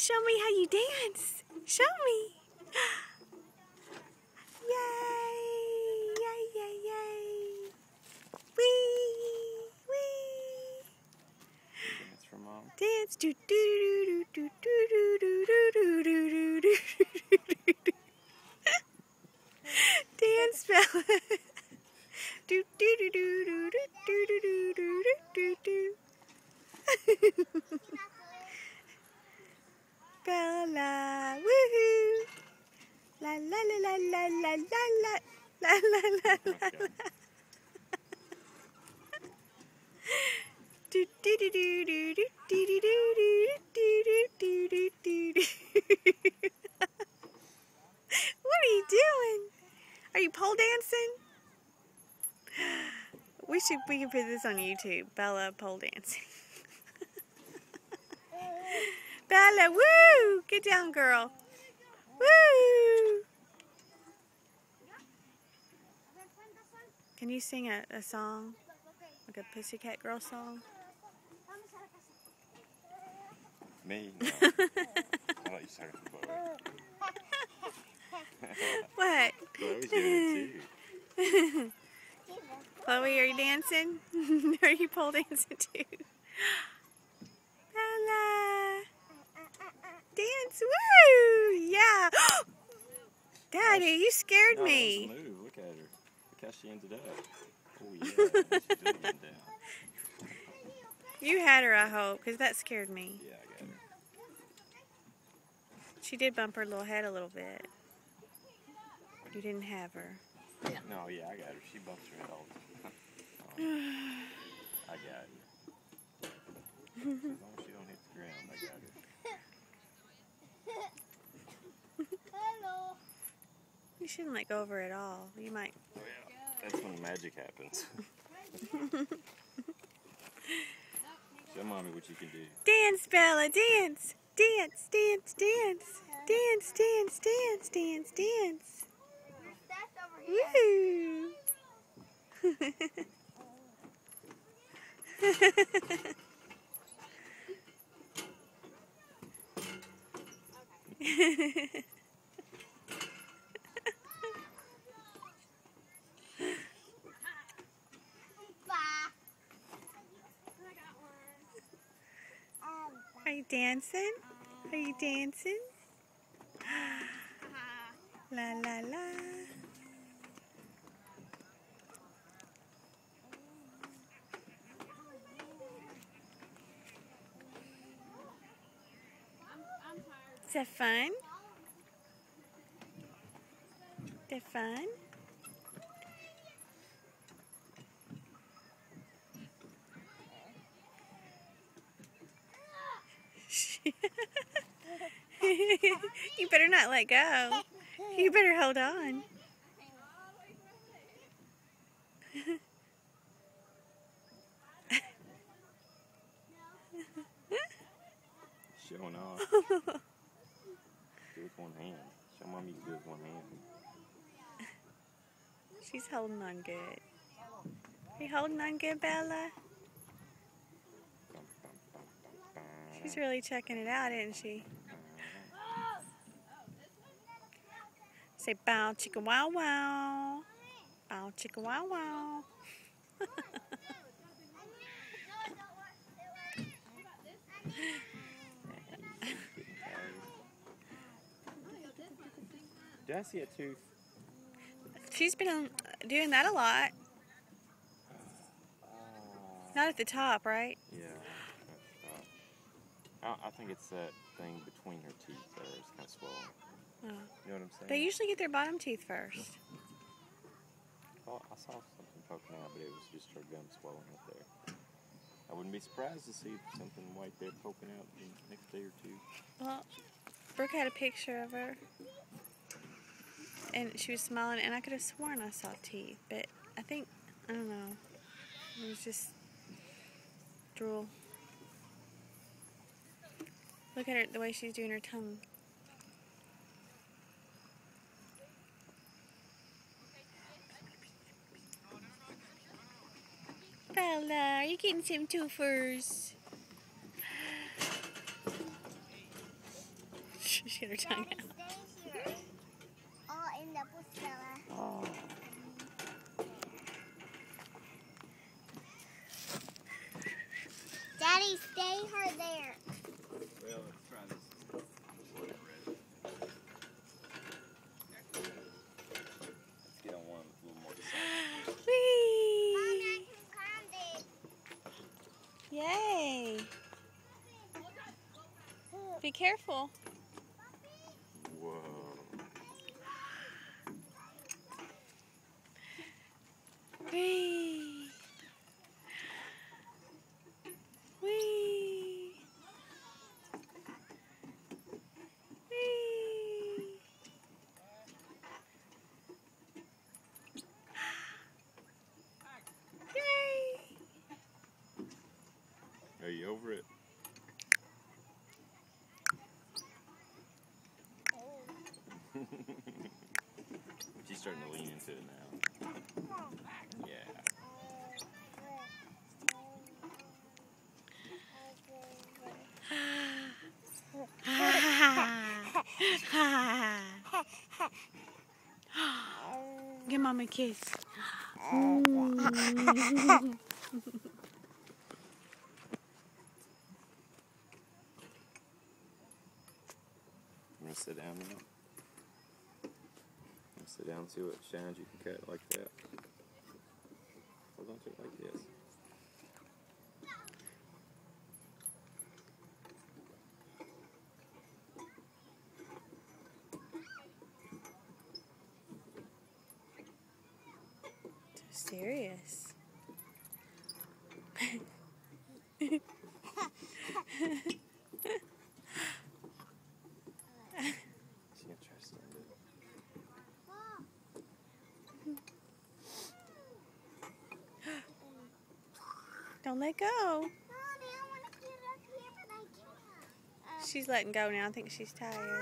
Show me how you dance. Show me. Yay! Yay! Yay! Yay! Wee! Wee! Dance for mom. Dance. Do do do do do do do do do do do do. Dance, Bella. Do do do do do do do do do do. Bella, woohoo! La la la la la la la la la la la la. Do do do do do do do do do do do do do. What are you doing? Are you pole dancing? We can put this on YouTube. Bella pole dancing. Bella, woo! Get down, girl. Woo! Can you sing a song? Like a Pussycat Girl song? Me? No. I thought you started the boat. What? Chloe's doing it too. Chloe, are you dancing? Are you pole dancing too? Bella! Dance, woo! Yeah! Daddy, you scared me. No, move. Look at her. Look how she ended up. Oh yeah, she's really getting down. You had her, I hope, because that scared me. Yeah, I got her. She did bump her little head a little bit. You didn't have her. No, yeah, I got her. She bumps her head all the time. I got her. As long as she don't hit the ground, I got her. You shouldn't let go of her at all. You might. Oh yeah, that's when the magic happens. Show mommy what you can do. Dance, Bella, dance! Dance, dance, dance! Dance, dance, dance, dance, dance! Woo! Are you dancing? Are you dancing? La la la. Is that fun? Is that fun? You better not let go. You better hold on. Showing off. Do it with one hand. Show mom you can do it with one hand. She's holding on good. Are you holding on good, Bella? She's really checking it out, isn't she? Say bow chicka wow wow. Bow chicka wow wow. Did I see a tooth? She's been doing that a lot. Not at the top, right? Yeah. I think it's that thing between her teeth there. It's kind of swollen. Oh. You know what I'm saying? They usually get their bottom teeth first. Oh, I saw something poking out, but it was just her gum swelling up there. I wouldn't be surprised to see something white there poking out in the next day or two. Well, Brooke had a picture of her. And she was smiling, and I could have sworn I saw teeth, but I think, I don't know, it was just drool. Look at her, the way she's doing her tongue. Bella, are you getting some twofers? She had her tongue Daddy, out. stay here. Oh, in the bush, Oh. Daddy, stay her there. Well, let's try this. Let's get on one with a little more excitement. Mommy, I Whee! can climb it. Yay! Be careful. Whoa. Whee! Whee! Whee! Yay! Are you over it? She's starting to lean into it now. Yeah. Give Mom a kiss. I'm gonna sit down now. Sit down and see what shines you can cut like that. Hold on to it like this. So serious. She's gonna try to stand it. Don't let go. Mommy, I want to get up here, but I can't. She's letting go now. I think she's tired. Mommy, I